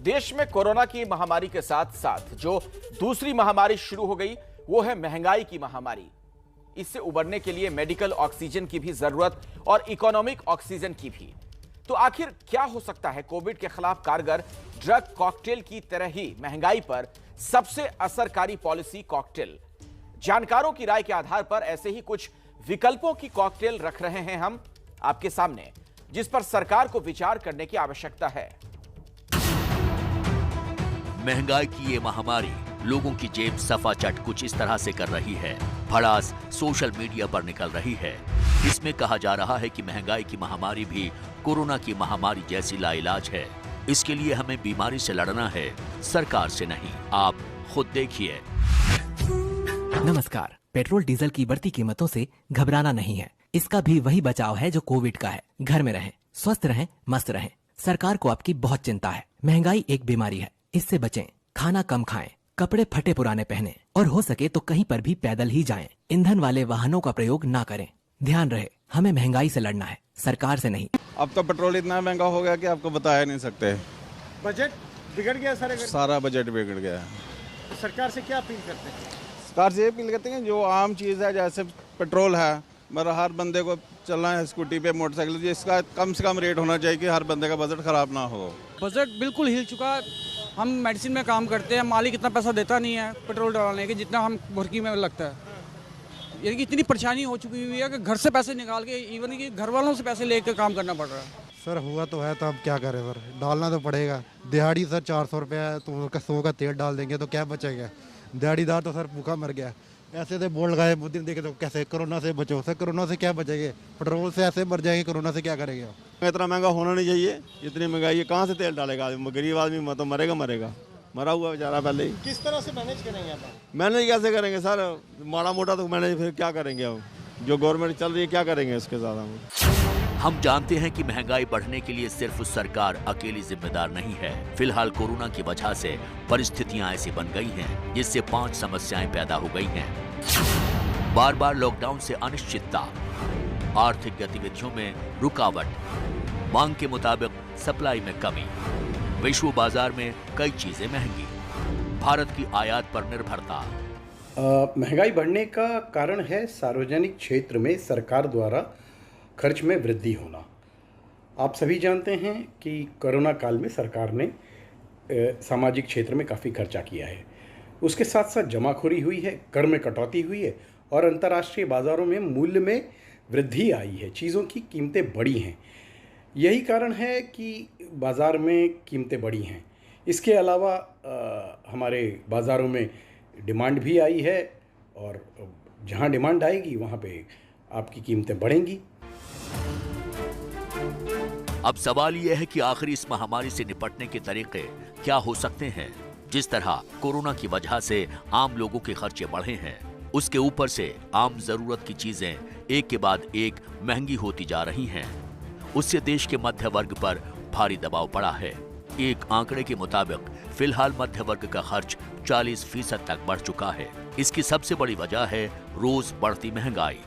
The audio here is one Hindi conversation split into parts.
देश में कोरोना की महामारी के साथ साथ जो दूसरी महामारी शुरू हो गई वो है महंगाई की महामारी। इससे उबरने के लिए मेडिकल ऑक्सीजन की भी जरूरत और इकोनॉमिक ऑक्सीजन की भी। तो आखिर क्या हो सकता है कोविड के खिलाफ कारगर ड्रग कॉकटेल की तरह ही महंगाई पर सबसे असरकारी पॉलिसी कॉकटेल? जानकारों की राय के आधार पर ऐसे ही कुछ विकल्पों की कॉकटेल रख रहे हैं हम आपके सामने, जिस पर सरकार को विचार करने की आवश्यकता है। महंगाई की ये महामारी लोगों की जेब सफाचट कुछ इस तरह से कर रही है। भड़ास सोशल मीडिया पर निकल रही है। इसमें कहा जा रहा है कि महंगाई की महामारी भी कोरोना की महामारी जैसी लाइलाज है। इसके लिए हमें बीमारी से लड़ना है, सरकार से नहीं। आप खुद देखिए। नमस्कार। पेट्रोल डीजल की बढ़ती कीमतों से घबराना नहीं है। इसका भी वही बचाव है जो कोविड का है। घर में रहें, स्वस्थ रहें, मस्त रहें। सरकार को आपकी बहुत चिंता है। महंगाई एक बीमारी है, इससे बचें। खाना कम खाएं, कपड़े फटे पुराने पहने और हो सके तो कहीं पर भी पैदल ही जाएं। ईंधन वाले वाहनों का प्रयोग ना करें। ध्यान रहे, हमें महंगाई से लड़ना है, सरकार से नहीं। अब तो पेट्रोल इतना महंगा हो गया कि आपको बता नहीं सकते। बजट बिगड़ गया सारा बजट बिगड़ गया है। सरकार से क्या अपील करते हैं? सरकार से ये अपील करते हैं जो आम चीज़ है, जैसे पेट्रोल है, मगर हर बंदे को चलना है स्कूटी पे, मोटरसाइकिल, इसका कम से कम रेट होना चाहिए कि हर बंदे का बजट खराब ना हो। बजट बिल्कुल हिल चुका है। हम मेडिसिन में काम करते हैं, मालिक इतना पैसा देता नहीं है पेट्रोल डालने के जितना हम भर्ती में लगता है। यानी कि इतनी परेशानी हो चुकी हुई है कि घर से पैसे निकाल के, इवन कि घर वालों से पैसे लेकर काम करना पड़ रहा है। सर हुआ तो है, तो अब क्या करें सर, डालना तो पड़ेगा। दिहाड़ी सर 400 रुपये है, तो उसका 100 का तेल डाल देंगे तो क्या बचेगा। दिहाड़ीदार तो सर भूखा मर गया। ऐसे तो बोर्ड लगाए मोदी ने, देखे तो कैसे कोरोना से बचो। सर कोरोना से क्या बचेंगे, पेट्रोल से ऐसे मर जाएंगे, कोरोना से क्या करेंगे। इतना महंगा होना नहीं चाहिए। इतनी महंगाई है, कहाँ से तेल डालेगा आदमी? गरीब आदमी तो मरेगा, मरा हुआ बेचारा पहले ही। किस तरह से मैनेज करेंगे आप? मैनेज कैसे करेंगे सर, माड़ा मोटा तो मैनेज फिर क्या करेंगे अब? जो गवर्नमेंट चल रही है क्या करेंगे इसके साथ हम जानते हैं कि महंगाई बढ़ने के लिए सिर्फ सरकार अकेली जिम्मेदार नहीं है। फिलहाल कोरोना की वजह से परिस्थितियां ऐसी बन गई हैं जिससे 5 समस्याएं पैदा हो गई हैं। बार बार लॉकडाउन से अनिश्चितता, आर्थिक गतिविधियों में रुकावट, मांग के मुताबिक सप्लाई में कमी, विश्व बाजार में कई चीजें महंगी, भारत की आयात पर निर्भरता। महंगाई बढ़ने का कारण है सार्वजनिक क्षेत्र में सरकार द्वारा खर्च में वृद्धि होना। आप सभी जानते हैं कि कोरोना काल में सरकार ने सामाजिक क्षेत्र में काफ़ी खर्चा किया है। उसके साथ साथ जमाखोरी हुई है, कर में कटौती हुई है और अंतर्राष्ट्रीय बाज़ारों में मूल्य में वृद्धि आई है। चीज़ों की कीमतें बढ़ी हैं। यही कारण है कि बाज़ार में कीमतें बढ़ी हैं। इसके अलावा हमारे बाज़ारों में डिमांड भी आई है और जहाँ डिमांड आएगी वहाँ पे आपकी कीमतें बढ़ेंगी। अब सवाल यह है कि आखिर इस महामारी से निपटने के तरीके क्या हो सकते हैं। जिस तरह कोरोना की वजह से आम लोगों के खर्चे बढ़े हैं, उसके ऊपर से आम जरूरत की चीजें एक के बाद एक महंगी होती जा रही हैं। उससे देश के मध्य वर्ग पर भारी दबाव पड़ा है। एक आंकड़े के मुताबिक फिलहाल मध्य वर्ग का खर्च 40% तक बढ़ चुका है। इसकी सबसे बड़ी वजह है रोज बढ़ती महंगाई।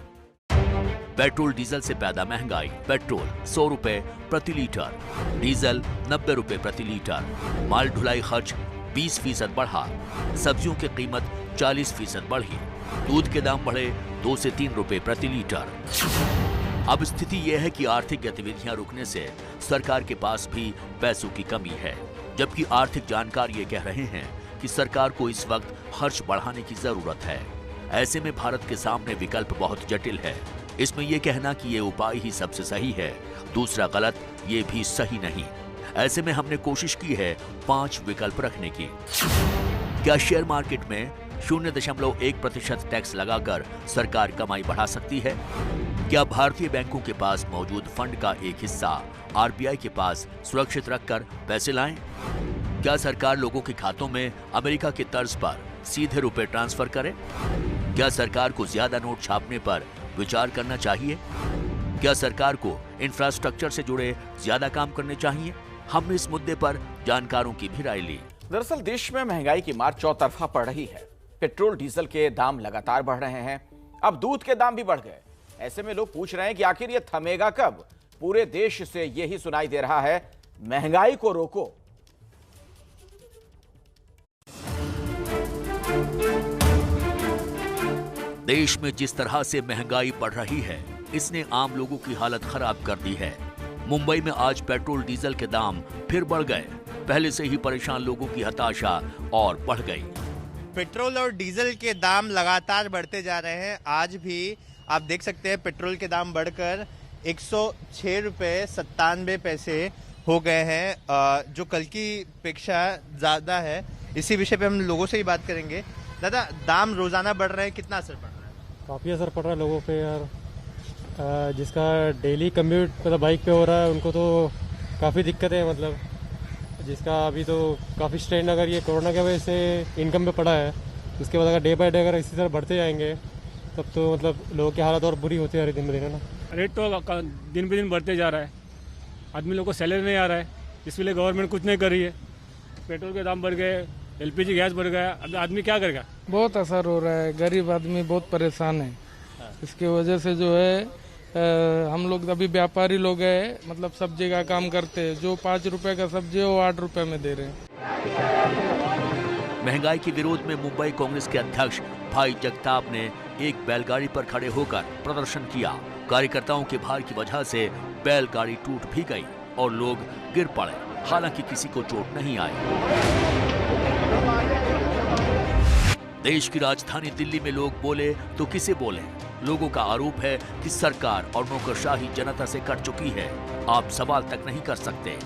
पेट्रोल डीजल से पैदा महंगाई। पेट्रोल 100 रुपए प्रति लीटर, डीजल 90 रुपए प्रति लीटर। माल ढुलाई खर्च 20% बढ़ा। सब्जियों की कीमत 40% बढ़ी। दूध के दाम बढ़े 2 से 3 रुपए प्रति लीटर। अब स्थिति यह है कि आर्थिक गतिविधियां रुकने से सरकार के पास भी पैसों की कमी है, जबकि आर्थिक जानकार ये कह रहे हैं कि सरकार को इस वक्त खर्च बढ़ाने की जरूरत है। ऐसे में भारत के सामने विकल्प बहुत जटिल है। इसमें यह कहना कि ये उपाय ही सबसे सही है, दूसरा गलत, ये भी सही नहीं। ऐसे में हमने कोशिश की है 5 विकल्प रखने की। क्या शेयर मार्केट में 0.1% टैक्स लगाकर सरकार कमाई बढ़ा सकती है? क्या भारतीय बैंकों के पास मौजूद फंड का एक हिस्सा आरबीआई के पास सुरक्षित रखकर पैसे लाएं? क्या सरकार लोगों के खातों में अमेरिका की तर्ज पर सीधे रुपए ट्रांसफर करे? क्या सरकार को ज्यादा नोट छापने पर विचार करना चाहिए? क्या सरकार को इंफ्रास्ट्रक्चर से जुड़े ज्यादा काम करने चाहिए? हमने इस मुद्दे पर जानकारों की भी राय ली। दरअसल देश में महंगाई की मार चौतरफा पड़ रही है। पेट्रोल डीजल के दाम लगातार बढ़ रहे हैं। अब दूध के दाम भी बढ़ गए। ऐसे में लोग पूछ रहे हैं कि आखिर ये थमेगा कब? पूरे देश से यही सुनाई दे रहा है, महंगाई को रोको। देश में जिस तरह से महंगाई बढ़ रही है, इसने आम लोगों की हालत खराब कर दी है। मुंबई में आज पेट्रोल डीजल के दाम फिर बढ़ गए। पहले से ही परेशान लोगों की हताशा और बढ़ गई। पेट्रोल और डीजल के दाम लगातार बढ़ते जा रहे हैं। आज भी आप देख सकते हैं पेट्रोल के दाम बढ़कर 106 रुपये 97 पैसे हो गए हैं, जो कल की अपेक्षा ज़्यादा है। इसी विषय पे हम लोगों से ही बात करेंगे। दादा, दाम रोज़ाना बढ़ रहे हैं, कितना असर पड़ रहा है? काफ़ी असर पड़ रहा है लोगों पे यार। जिसका डेली कम्यूट मतलब बाइक पे हो रहा है उनको तो काफ़ी दिक्कत है। मतलब जिसका अभी तो काफ़ी स्ट्रेन अगर ये कोरोना की वजह से इनकम पे पड़ा है, उसके बाद अगर डे बाय डे अगर इसी तरह बढ़ते जाएंगे तब तो मतलब लोगों की हालत और बुरी होती है दिन ब दिन, है ना। रेट तो दिन ब दिन बढ़ते जा रहा है। आदमी लोगों को सैलरी नहीं आ रहा है, इसके लिए गवर्नमेंट कुछ नहीं कर रही है। पेट्रोल के दाम बढ़ गए, LPG गैस बढ़ गया, अब आदमी क्या करेगा? बहुत असर हो रहा है, गरीब आदमी बहुत परेशान है। इसकी वजह से जो है हम लोग अभी व्यापारी लोग हैं, मतलब सब्जी का काम करते हैं, जो 5 रुपए का सब्जी है वो 8 रुपए में दे रहे हैं। महंगाई के विरोध में मुंबई कांग्रेस के अध्यक्ष भाई जगताप ने एक बैलगाड़ी पर खड़े होकर प्रदर्शन किया। कार्यकर्ताओं के भार की वजह से बैलगाड़ी टूट भी गई और लोग गिर पड़े। हालांकि किसी को चोट नहीं आई। देश की राजधानी दिल्ली में लोग बोले तो किसे बोले। लोगों का आरोप है कि सरकार और नौकरशाही जनता से कट चुकी है। आप सवाल तक नहीं कर सकते।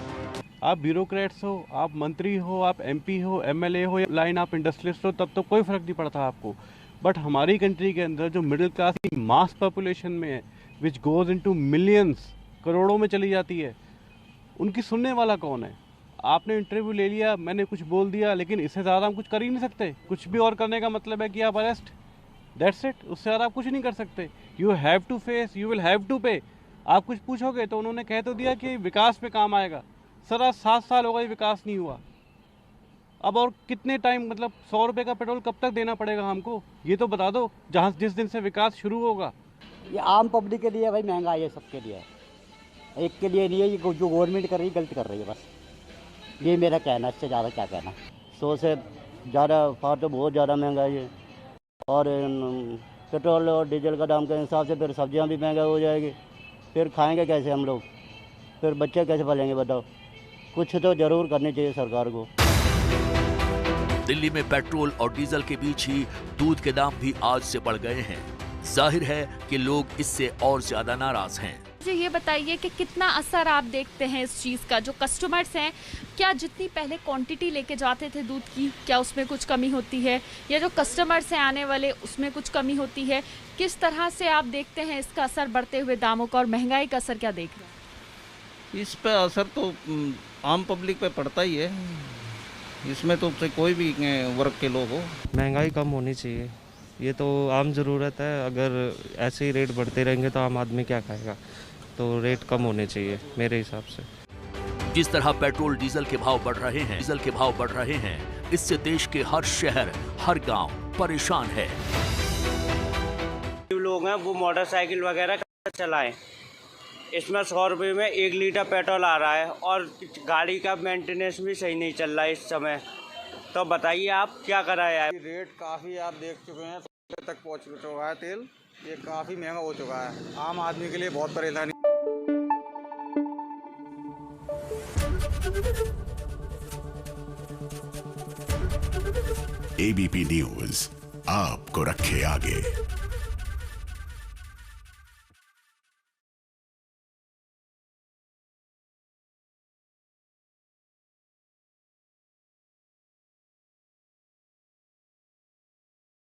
आप ब्यूरोक्रेट्स हो, आप मंत्री हो, आप MP हो, MLA हो, या लाइन आप इंडस्ट्रियलिस्ट हो, तब तो कोई फर्क नहीं पड़ता आपको। बट हमारी कंट्री के अंदर जो मिडिल क्लास की मास पॉपुलेशन में है, विच गोज इनटू मिलियंस, करोड़ों में चली जाती है, उनकी सुनने वाला कौन है? आपने इंटरव्यू ले लिया, मैंने कुछ बोल दिया, लेकिन इससे ज़्यादा हम कुछ कर ही नहीं सकते। कुछ भी और करने का मतलब है कि आप अरेस्ट, दैट्स इट। उससे ज़्यादा आप कुछ नहीं कर सकते। You have to face, you will have to pay. आप कुछ पूछोगे तो उन्होंने कह तो दिया कि विकास पे काम आएगा। सर आज 7 साल हो गए विकास नहीं हुआ। अब और कितने टाइम, मतलब 100 रुपये का पेट्रोल कब तक देना पड़ेगा हमको? ये तो बता दो, जहाँ जिस दिन से विकास शुरू होगा। ये आम पब्लिक के लिए भाई महंगाई है, सबके लिए, एक के लिए नहीं है। ये जो गवर्नमेंट कर रही है गलत कर रही है, बस ये मेरा कहना। इससे ज़्यादा क्या कहना। 100 से ज़्यादा फार तो बहुत ज़्यादा महंगाई है। और पेट्रोल और डीजल का दाम के हिसाब से फिर सब्जियां भी महंगा हो जाएगी। फिर खाएंगे कैसे हम लोग? फिर बच्चे कैसे पलेंगे बताओ? कुछ तो जरूर करनी चाहिए सरकार को। दिल्ली में पेट्रोल और डीजल के बीच ही दूध के दाम भी आज से बढ़ गए हैं। जाहिर है कि लोग इससे और ज्यादा नाराज हैं। मुझे ये बताइए कि कितना असर आप देखते हैं इस चीज़ का? जो कस्टमर्स हैं, क्या जितनी पहले क्वांटिटी लेके जाते थे दूध की, क्या उसमें कुछ कमी होती है? या जो कस्टमर्स हैं आने वाले, उसमें कुछ कमी होती है? किस तरह से आप देखते हैं इसका असर बढ़ते हुए दामों का, और महंगाई का असर क्या देख रहे हैं? इस पे असर तो आम पब्लिक पे पड़ता ही है। इसमें तो कोई भी वर्ग के लोग हो। महंगाई कम होनी चाहिए, ये तो आम ज़रूरत है। अगर ऐसे ही रेट बढ़ते रहेंगे तो आम आदमी क्या खाएगा? तो रेट कम होने चाहिए मेरे हिसाब से। जिस तरह पेट्रोल डीजल के भाव बढ़ रहे हैं, इससे देश के हर शहर, हर गांव परेशान है। जो लोग हैं वो मोटरसाइकिल वगैरह चलाएं, इसमें 100 रुपये में 1 लीटर पेट्रोल आ रहा है और गाड़ी का मेंटेनेंस भी सही नहीं चल रहा है इस समय। तो बताइए आप क्या कराया है? रेट काफ़ी आप देख चुके हैं, 100 तक पहुँच चुका है तेल। ये काफ़ी महंगा हो चुका है, आम आदमी के लिए बहुत परेशानी। ABP न्यूज़ आपको रखे आगे।